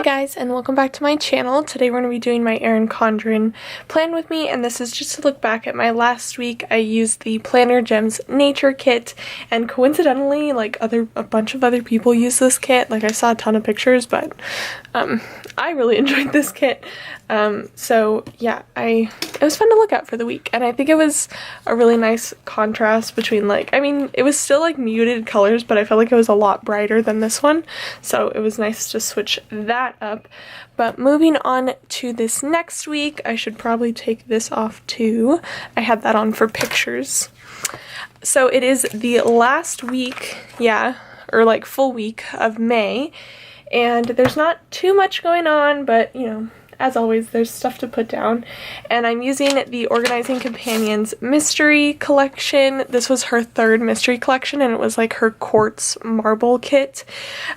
guys, and welcome back to my channel. Today we're going to be doing my Erin Condren plan with me, and this is just to look back at my last week. I used the Planner Gems Nature Kit, and coincidentally, like a bunch of other people use this kit. Like I saw a ton of pictures, but I really enjoyed this kit. So yeah, it was fun to look at for the week, and I think it was a really nice contrast between it was still like muted colors, but I felt like it was a lot brighter than this one, so it was nice to switch that up. But moving on to this next week, I should probably take this off too. I had that on for pictures. So it is the last week, or like full week of May, and there's not too much going on, but you know, as always, there's stuff to put down, and I'm using the Organizing Companions mystery collection. This was her third mystery collection, and it was like her quartz marble kit,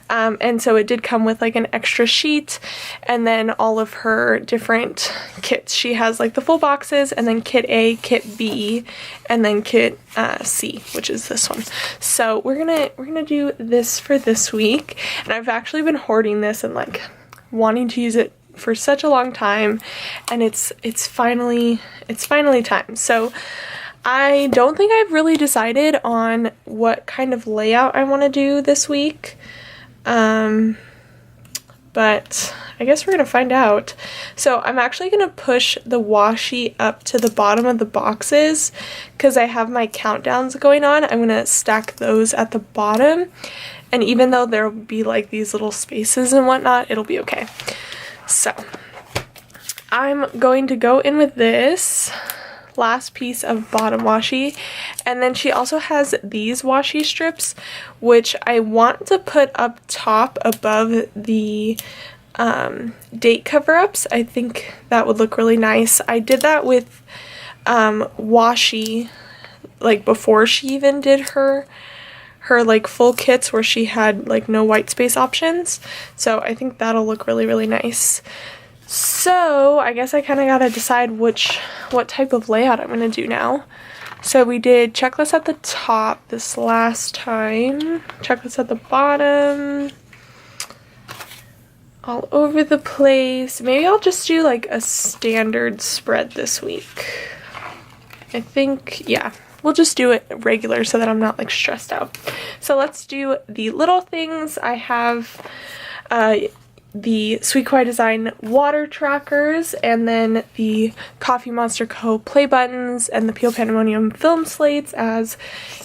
and so it did come with like an extra sheet, and then all of her different kits. She has like the full boxes, and then kit A, kit B, and then kit C, which is this one. So we're gonna do this for this week, and I've actually been hoarding this and like wanting to use it for such a long time, and it's finally time. So I don't think I've really decided on what kind of layout I want to do this week, but I guess we're gonna find out. So I'm actually gonna push the washi up to the bottom of the boxes because I have my countdowns going on. I'm gonna stack those at the bottom, and even though there'll be like these little spaces and whatnot, it'll be okay. So I'm going to go in with this last piece of bottom washi, and then she also has these washi strips, which I want to put up top above the date cover-ups. I think that would look really nice. I did that with washi like before she even did her like full kits where she had like no white space options, so I think that'll look really nice. So I guess I kind of gotta decide what type of layout I'm gonna do now. So we did checklist at the top this last time, checklist at the bottom, all over the place. Maybe I'll just do like a standard spread this week. I think, yeah, we'll just do it regular so that I'm not like stressed out. So let's do the little things. I have the Sweet Kawaii Design water trackers, and then the Coffee Monsterz Co play buttons, and the Peel Pandemonium film slates as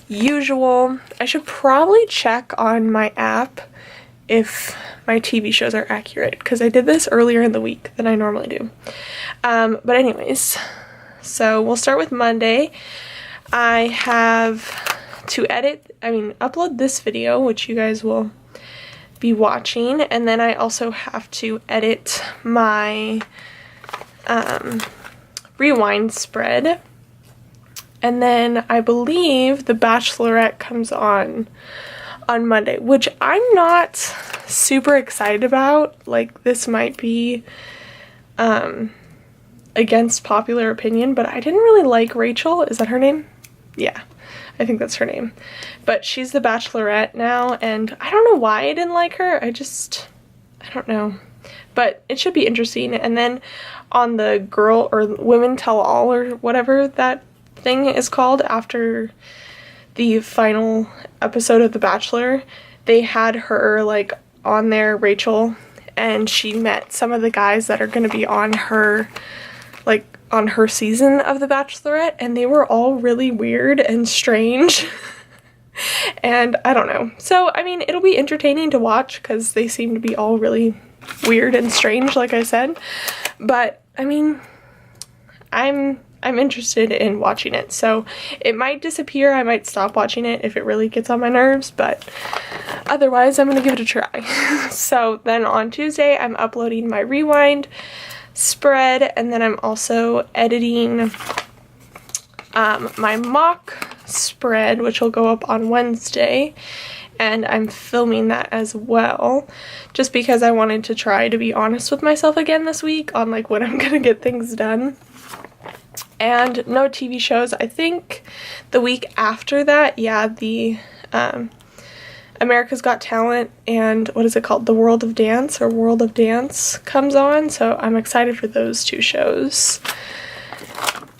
usual. I should probably check on my app if my TV shows are accurate, because I did this earlier in the week than I normally do. But anyways, so we'll start with Monday. I have to upload this video, which you guys will be watching, and then I also have to edit my rewind spread, and then I believe the Bachelorette comes on Monday, which I'm not super excited about. Like, this might be against popular opinion, but I didn't really like Rachel. Is that her name? Yeah, I think that's her name. But she's the Bachelorette now, and I don't know why I didn't like her. I don't know. But it should be interesting. And then on the Girl or Women Tell All, or whatever that thing is called, after the final episode of The Bachelor, they had her like on there, Rachel, and she met some of the guys that are going to be on her season of The Bachelorette, and they were all really weird and strange. And I don't know. So, I mean, it'll be entertaining to watch because they seem to be all really weird and strange, like I said. But, I mean, I'm interested in watching it. So, it might disappear. I might stop watching it if it really gets on my nerves, but otherwise, I'm going to give it a try. So, then on Tuesday, I'm uploading my rewind spread, and then I'm also editing my mock spread, which will go up on Wednesday, and I'm filming that as well, just because I wanted to try to be honest with myself again this week on like when I'm gonna get things done. And no TV shows. I think the week after that, yeah, the America's Got Talent and what is it called? The World of Dance or World of Dance comes on, so I'm excited for those two shows.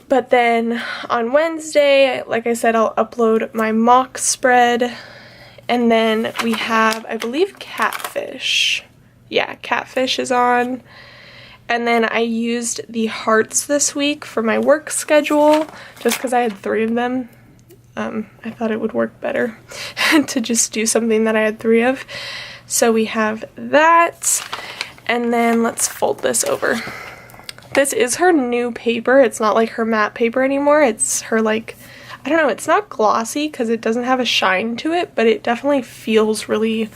But then on Wednesday, like I said, I'll upload my mock spread. And then we have, I believe, Catfish. Yeah, Catfish is on. And then I used the hearts this week for my work schedule, just because I had 3 of them. I thought it would work better to just do something that I had 3 of. So we have that. And then let's fold this over. This is her new paper. It's not like her matte paper anymore. It's her like, I don't know, it's not glossy because it doesn't have a shine to it, but it definitely feels really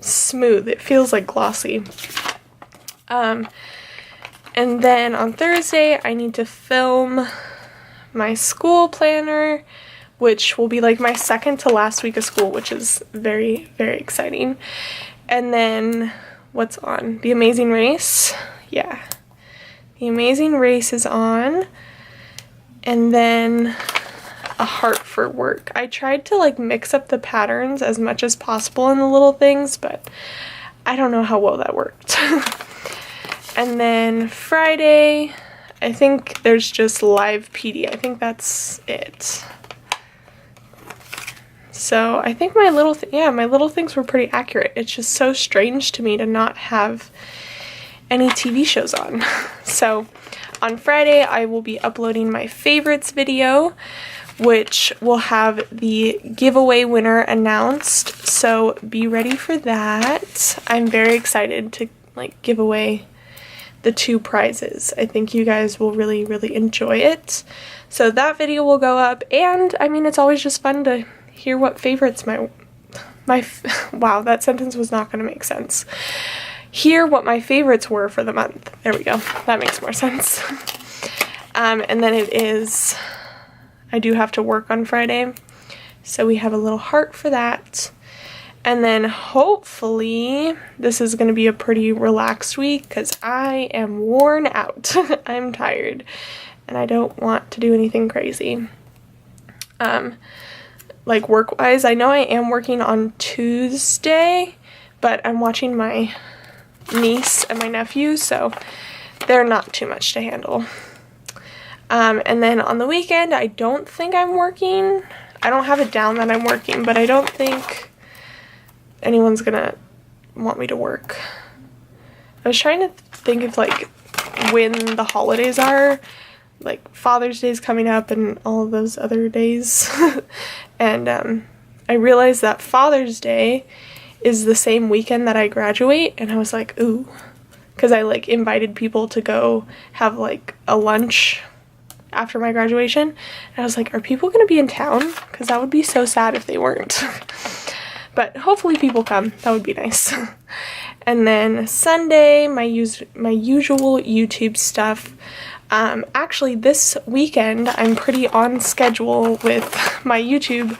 smooth. It feels like glossy. And then on Thursday, I need to film my school planner, which will be like my second to last week of school, which is very, very exciting. And then what's on? The Amazing Race. Yeah. The Amazing Race is on. And then a heart for work. I tried to like mix up the patterns as much as possible in the little things, but I don't know how well that worked. And then Friday, I think there's just live PD. I think that's it. So I think my little things were pretty accurate. It's just so strange to me to not have any TV shows on. So on Friday, I will be uploading my favorites video, which will have the giveaway winner announced. So be ready for that. I'm very excited to like give away the 2 prizes. I think you guys will really, really enjoy it. So that video will go up, and I mean, it's always just fun to hear what favorites wow, that sentence was not going to make sense. Hear what my favorites were for the month. There we go. That makes more sense. And then I do have to work on Friday, so we have a little heart for that. And then hopefully this is going to be a pretty relaxed week because I am worn out. I'm tired and I don't want to do anything crazy. Like work-wise, I know I am working on Tuesday, but I'm watching my niece and my nephew, so they're not too much to handle. And then on the weekend, I don't think I'm working. I don't have it down that I'm working, but I don't think anyone's gonna want me to work. I was trying to think of like when the holidays are, like Father's Day is coming up and all of those other days. And I realized that Father's Day is the same weekend that I graduate, and I was like, ooh, because I like invited people to go have like a lunch after my graduation, and I was like, are people gonna be in town? Because that would be so sad if they weren't. But hopefully people come. That would be nice. And then Sunday, my usual YouTube stuff. Actually, this weekend, I'm pretty on schedule with my YouTube.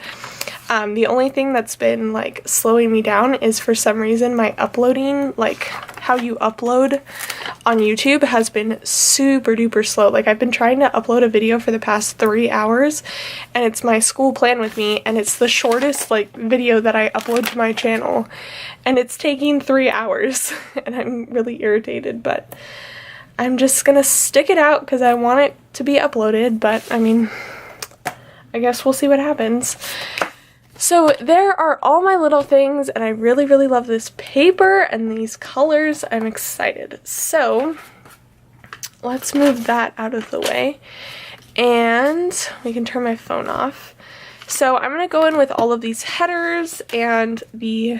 The only thing that's been like slowing me down is for some reason my uploading, like how you upload on YouTube, has been super duper slow. Like I've been trying to upload a video for the past 3 hours, and it's my school plan with me, and it's the shortest like video that I upload to my channel, and it's taking 3 hours. And I'm really irritated, but I'm just gonna stick it out because I want it to be uploaded. But I mean, I guess we'll see what happens. So there are all my little things, and I really, really love this paper and these colors. I'm excited. So let's move that out of the way, and we can turn my phone off. So I'm going to go in with all of these headers and the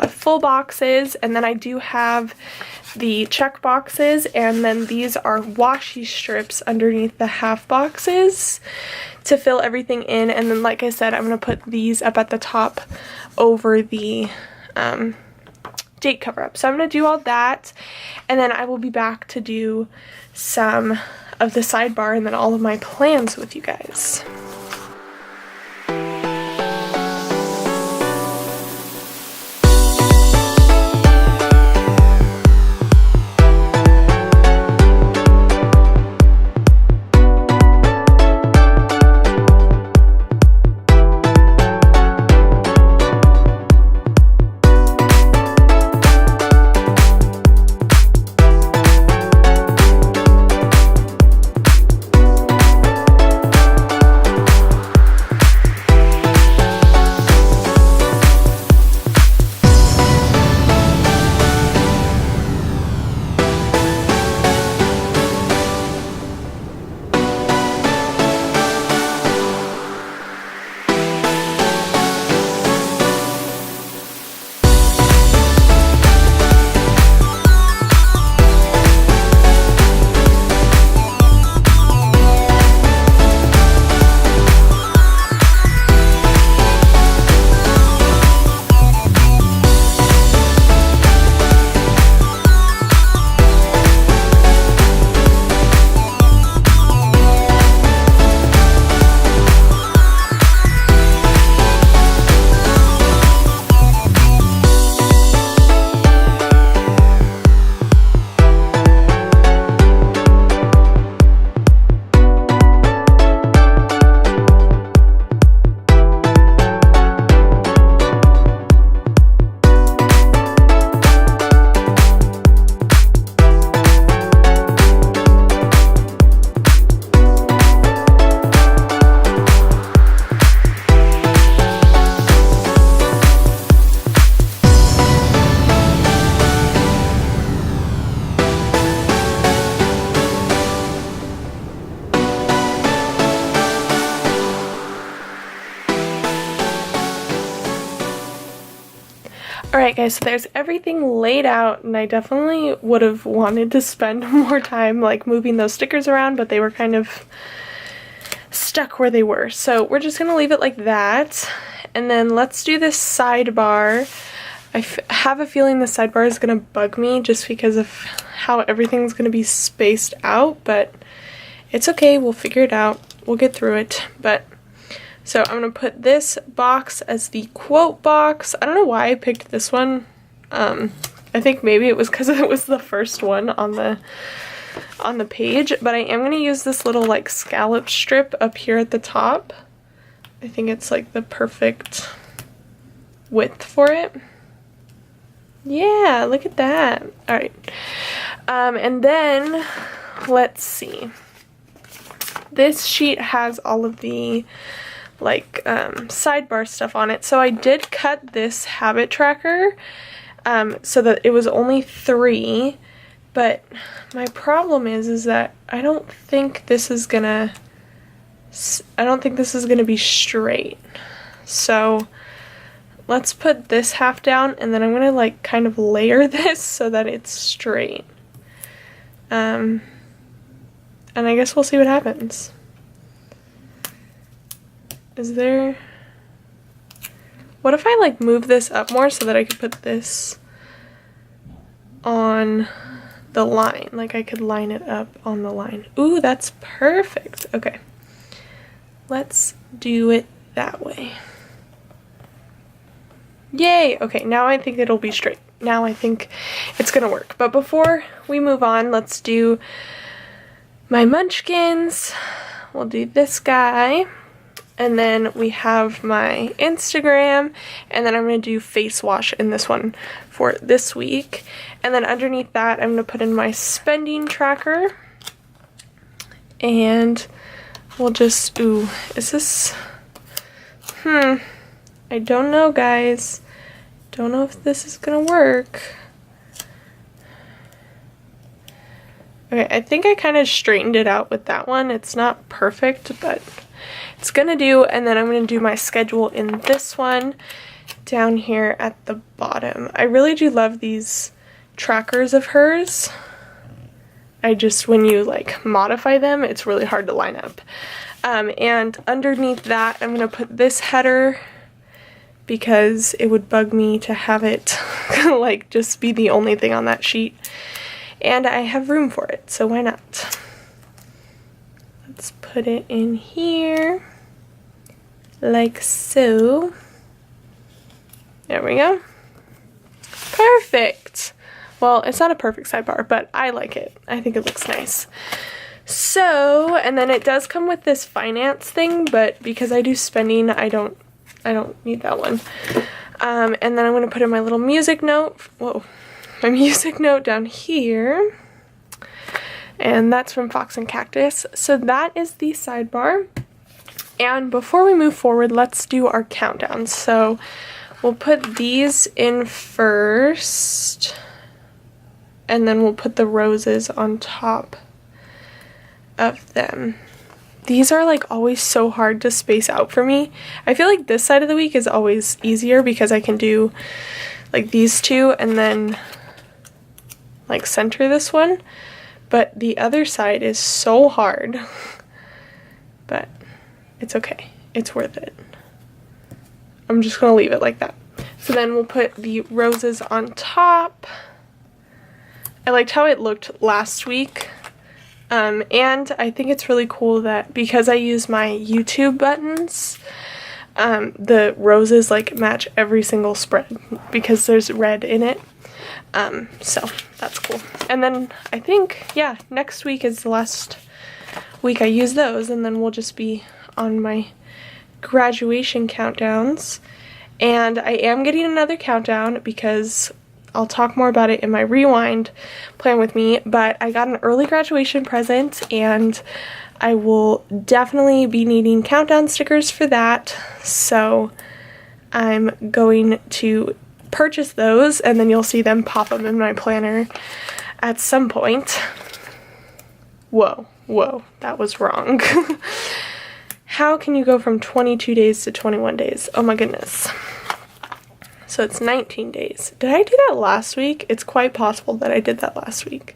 full boxes, and then I do have the check boxes, and then these are washi strips underneath the half boxes to fill everything in. And then, like I said, I'm going to put these up at the top over the date cover up. So I'm going to do all that, and then I will be back to do some of the sidebar and then all of my plans with you guys. Alright guys, so there's everything laid out, and I definitely would have wanted to spend more time like moving those stickers around, but they were kind of stuck where they were. So we're just gonna leave it like that. And then let's do this sidebar. I have a feeling the sidebar is gonna bug me just because of how everything's gonna be spaced out, but it's okay, we'll figure it out. We'll get through it. But so I'm going to put this box as the quote box. I don't know why I picked this one. I think maybe it was because it was the first one on the page, but I am going to use this little like scallop strip up here at the top. I think it's like the perfect width for it. Yeah, look at that. All right. And then let's see. This sheet has all of the like sidebar stuff on it. So I did cut this habit tracker so that it was only 3, but my problem is that I don't think this is gonna be straight. So let's put this half down, and then I'm gonna like kind of layer this so that it's straight. And I guess we'll see what happens. Is there... What if I like move this up more so that I could put this on the line? Like I could line it up on the line. Ooh, that's perfect. Okay. Let's do it that way. Yay! Okay, now I think it'll be straight. Now I think it's gonna work. But before we move on, let's do my munchkins. We'll do this guy. And then we have my Instagram, and then I'm going to do face wash in this one for this week. And then underneath that, I'm going to put in my spending tracker. And we'll just, ooh, is this, I don't know, guys. Don't know if this is going to work. Okay, I think I kind of straightened it out with that one. It's not perfect, but it's gonna do. And then I'm gonna do my schedule in this one down here at the bottom. I really do love these trackers of hers. When you like modify them, it's really hard to line up. And underneath that, I'm gonna put this header because it would bug me to have it like just be the only thing on that sheet. And I have room for it, so why not? Let's put it in here, like so. There we go. Perfect! Well, it's not a perfect sidebar, but I like it. I think it looks nice. So, and then it does come with this finance thing, but because I do spending, I don't need that one. And then I'm going to put in my little music note. Whoa. My music note down here, and that's from Fox and Cactus. So that is the sidebar. And before we move forward, let's do our countdowns. So we'll put these in first, and then we'll put the roses on top of them. These are like always so hard to space out for me. I feel like this side of the week is always easier because I can do like these two and then like center this one, but the other side is so hard. But it's okay, it's worth it. I'm just gonna leave it like that. So then we'll put the roses on top. I liked how it looked last week, and I think it's really cool that because I use my YouTube buttons, the roses like match every single spread because there's red in it. So that's cool. And then I think, yeah, next week is the last week I use those, and then we'll just be on my graduation countdowns. And I am getting another countdown because I'll talk more about it in my rewind plan with me, but I got an early graduation present and I will definitely be needing countdown stickers for that. So I'm going to purchase those, and then you'll see them pop up in my planner at some point. Whoa, that was wrong. How can you go from 22 days to 21 days? Oh my goodness. So it's 19 days. Did I do that last week? It's quite possible that I did that last week.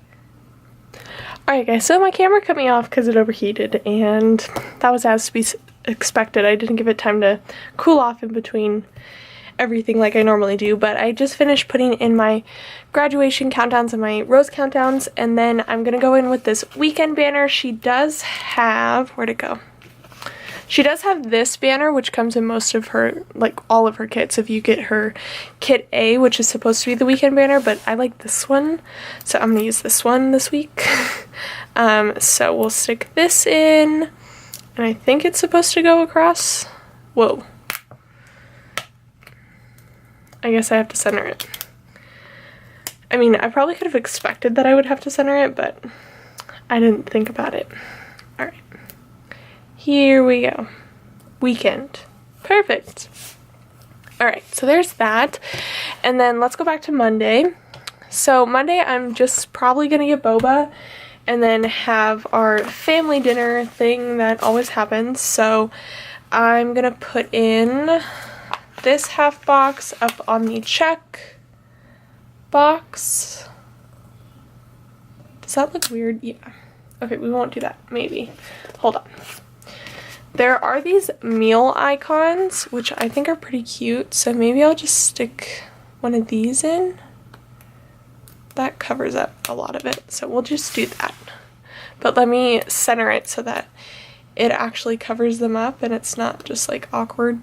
Alright guys, so my camera cut me off because it overheated, and that was as to be expected. I didn't give it time to cool off in between everything like I normally do, but I just finished putting in my graduation countdowns and my rose countdowns, and then I'm gonna go in with this weekend banner. She does have, where'd it go? She does have this banner, which comes in most of her, like all of her kits. If you get her kit A, which is supposed to be the weekend banner, but I like this one, so I'm gonna use this one this week. So we'll stick this in, and I think it's supposed to go across. Whoa. I guess I have to center it. I mean, I probably could have expected that I would have to center it, but I didn't think about it. Alright. Here we go. Weekend. Perfect. Alright, so there's that. And then let's go back to Monday. So Monday I'm just probably going to get boba and then have our family dinner thing that always happens. So I'm going to put in this half box up on the check box. Does that look weird? Yeah. Okay, we won't do that. Maybe. Hold on. There are these meal icons, which I think are pretty cute, so maybe I'll just stick one of these in. That covers up a lot of it, so we'll just do that. But let me center it so that it actually covers them up and it's not just like awkward.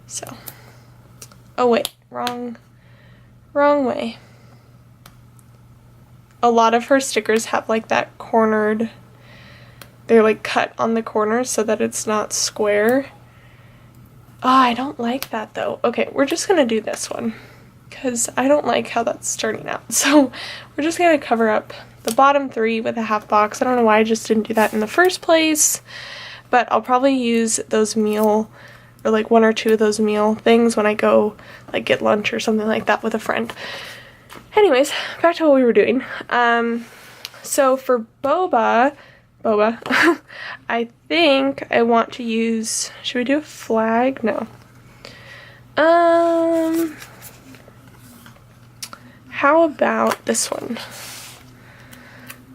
So, oh wait, wrong way. A lot of her stickers have like that cornered, they're like cut on the corners so that it's not square. Oh, I don't like that though. Okay, we're just gonna do this one because I don't like how that's turning out. So we're just gonna cover up the bottom three with a half box. I don't know why I just didn't do that in the first place, but I'll probably use those meal, or like one or two of those meal things when I go like get lunch or something like that with a friend. Anyways, back to what we were doing. So for boba, I think I want to use, should we do a flag? No. How about this one?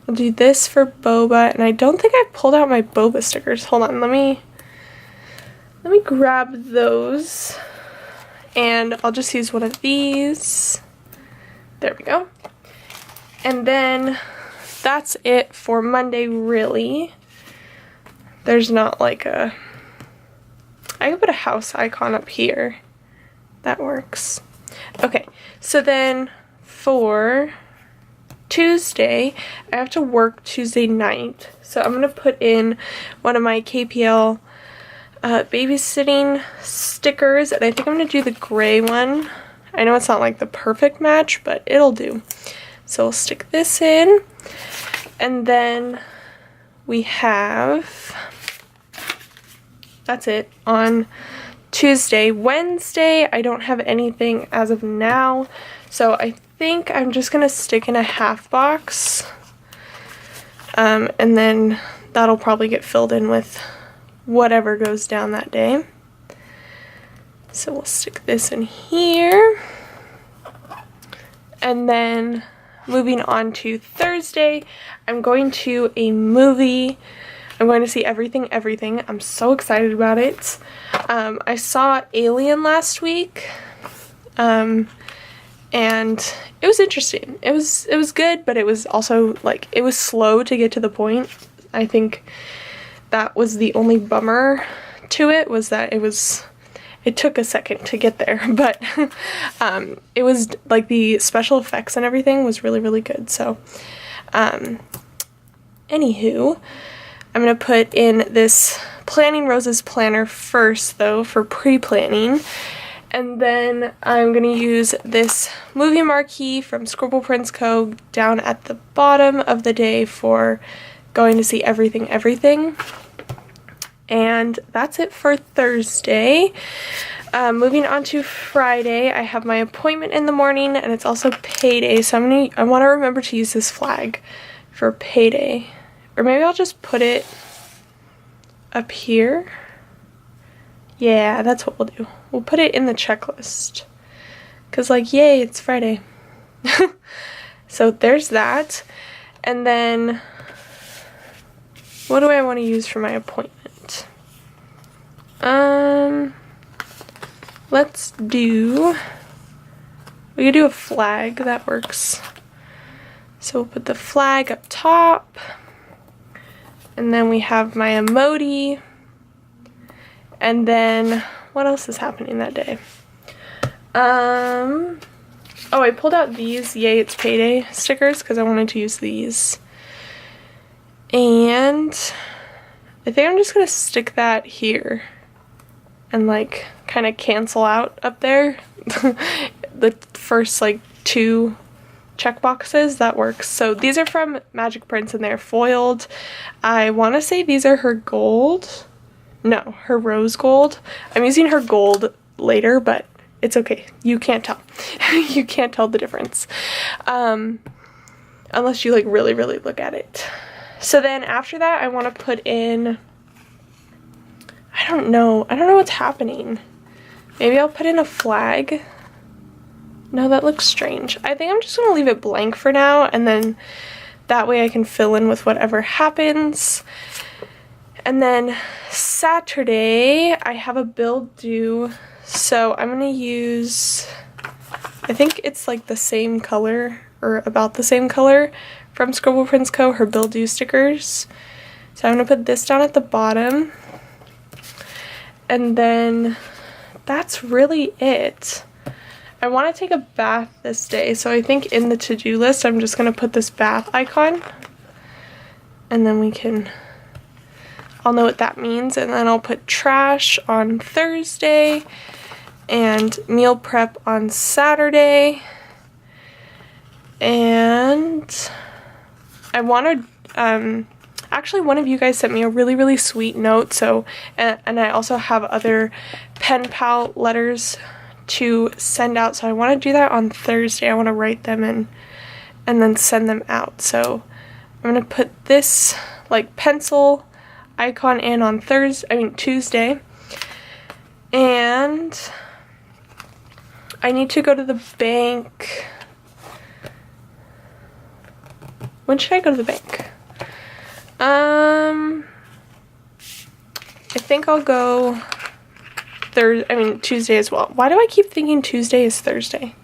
I'll do this for boba, and I don't think I pulled out my boba stickers. Hold on, let me grab those, and I'll just use one of these. There we go. And then that's it for Monday, really. There's not like a, I could put a house icon up here. That works. Okay, so then for Tuesday, I have to work Tuesday night. So I'm gonna put in one of my KPL babysitting stickers, and I think I'm gonna do the gray one. I know it's not like the perfect match, but it'll do. So we'll stick this in, and then we have, that's it on Tuesday. Wednesday, I don't have anything as of now, so I think I'm just gonna stick in a half box, and then that'll probably get filled in with whatever goes down that day. So we'll stick this in here, and then moving on to Thursday, I'm going to a movie. I'm going to see Everything Everything. I'm so excited about it. I saw Alien last week, and it was interesting. It was good, but it was also like, it was slow to get to the point. I think that was the only bummer to it, was that it took a second to get there, but it was like the special effects and everything was really, really good. So anywho, I'm gonna put in this Planning Roses planner first though for pre-planning, and then I'm gonna use this movie marquee from Scribble Prints Co down at the bottom of the day for going to see Everything Everything. And that's it for Thursday. Moving on to Friday, I have my appointment in the morning, and it's also payday, so I want to remember to use this flag for payday. Or maybe I'll just put it up here. Yeah, that's what we'll do. We'll put it in the checklist. because like, yay, it's Friday. So there's that. And then what do I want to use for my appointment? Let's do, we could do a flag, that works. So we'll put the flag up top, and then we have my emoji, and then what else is happening that day? Oh, I pulled out these Yay It's Payday stickers because I wanted to use these. And I think I'm just gonna stick that here and like kind of cancel out up there the first like 2 check boxes. That works. So these are from Magic Prints and they're foiled. I want to say these are her gold. No, her rose gold. I'm using her gold later, but it's okay. You can't tell. You can't tell the difference. Unless you like really look at it. So then after that I want to put in, I don't know what's happening. Maybe I'll put in a flag. No, that looks strange. I think I'm just gonna leave it blank for now, and then that way I can fill in with whatever happens. And then Saturday I have a build due, so I'm gonna use, I think it's like the same color or about the same color from Scribble Prints Co, her build due stickers. So I'm gonna put this down at the bottom, and then that's really it. I want to take a bath this day, so I think in the to-do list I'm just going to put this bath icon, and then I'll know what that means, and then I'll put trash on Thursday and meal prep on Saturday. And I want to, actually one of you guys sent me a really sweet note, so, and I also have other pen pal letters to send out, so I want to do that on Thursday. I want to write them and then send them out. So I'm going to put this like pencil icon in on Tuesday, and I need to go to the bank. When should I go to the bank? I think I'll go Tuesday as well. Why do I keep thinking Tuesday is Thursday?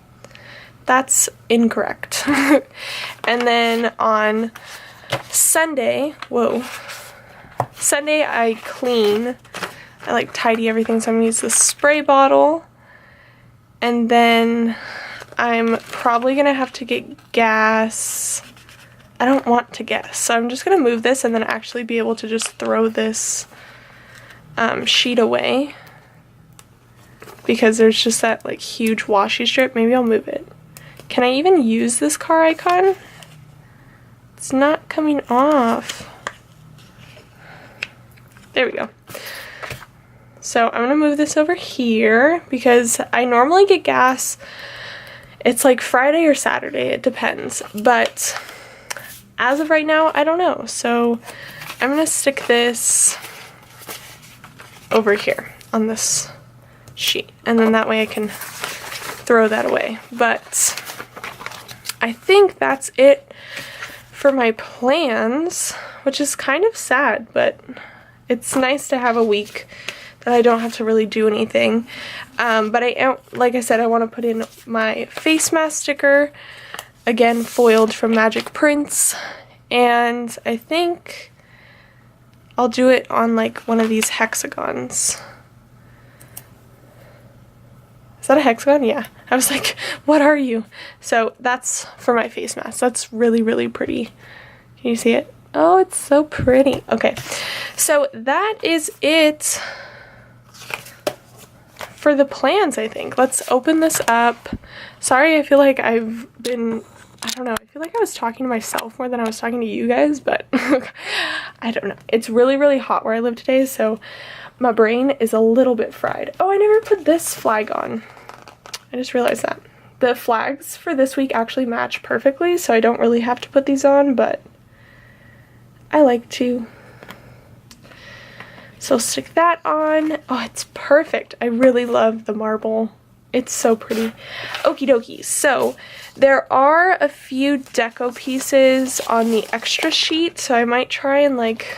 That's incorrect. And then on Sunday, Sunday I clean. I like tidy everything, so I'm gonna use the spray bottle. And then I'm probably gonna have to get gas. I don't want to guess, so I'm just gonna move this and then actually be able to just throw this sheet away, because there's just that like huge washi strip. Maybe I'll move it. Can I even use this car icon? It's not coming off. There we go. So I'm gonna move this over here because I normally get gas. It's like Friday or Saturday, it depends, but as of right now, I don't know. So I'm gonna stick this over here on this sheet, and then that way I can throw that away. But I think that's it for my plans, which is kind of sad, but it's nice to have a week that I don't have to really do anything. But I am, like I said, I want to put in my face mask sticker, again foiled from Magic Prints, and I think I'll do it on like one of these hexagons. Is that a hexagon? Yeah. I was like, what are you? So that's for my face mask. That's really pretty. Can you see it? Oh, it's so pretty. Okay, so that is it for the plans, I think. Let's open this up. Sorry, I feel like I've been, I don't know, I feel like I was talking to myself more than I was talking to you guys, but I don't know. It's really hot where I live today, so my brain is a little bit fried. Oh, I never put this flag on. I just realized that. The flags for this week actually match perfectly, so I don't really have to put these on, but I like to. So stick that on. Oh, it's perfect. I really love the marble It's so pretty. Okie dokie. So there are a few deco pieces on the extra sheet, so I might try and like,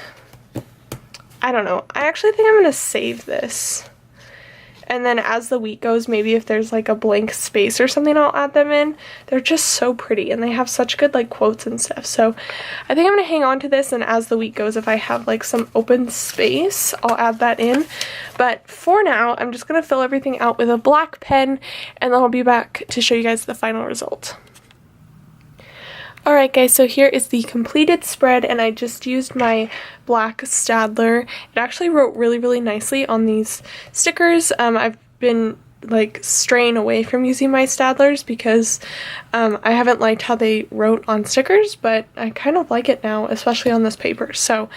I don't know. I actually think I'm gonna save this. And then as the week goes, maybe if there's like a blank space or something, I'll add them in. They're just so pretty and they have such good like quotes and stuff. So I think I'm gonna hang on to this, and as the week goes, if I have like some open space, I'll add that in. But for now, I'm just gonna fill everything out with a black pen, and then I'll be back to show you guys the final result. Alright guys, so here is the completed spread, and I just used my black Staedtler. It actually wrote really nicely on these stickers. I've been like straying away from using my Staedtlers because I haven't liked how they wrote on stickers, but I kind of like it now, especially on this paper. So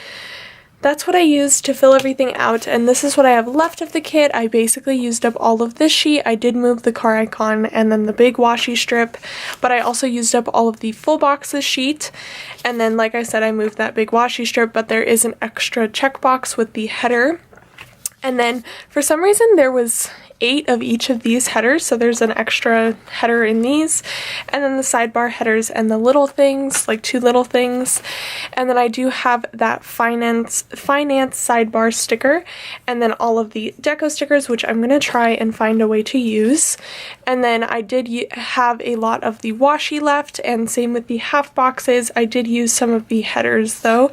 that's what I used to fill everything out, and this is what I have left of the kit. I basically used up all of this sheet. I did move the car icon and then the big washi strip, but I also used up all of the full boxes sheet, and then like I said, I moved that big washi strip, but there is an extra checkbox with the header. And then for some reason there was 8 of each of these headers, so there's an extra header in these, and then the sidebar headers and the little things, like 2 little things. And then I do have that finance sidebar sticker, and then all of the deco stickers, which I'm going to try and find a way to use. And then I did have a lot of the washi left, and same with the half boxes. I did use some of the headers though,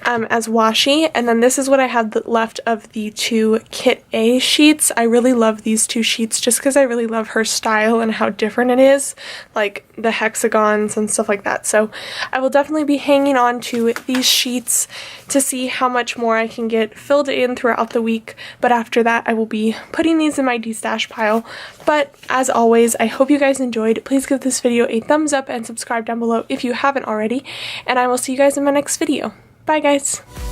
as washi. And then this is what I had left of the 2 Kit A sheets. I really love these 2 sheets just because I really love her style and how different it is, like the hexagons and stuff like that. So I will definitely be hanging on to these sheets to see how much more I can get filled in throughout the week, but after that I will be putting these in my destash pile. But as always, I hope you guys enjoyed. Please give this video a thumbs up and subscribe down below if you haven't already, and I will see you guys in my next video. Bye guys!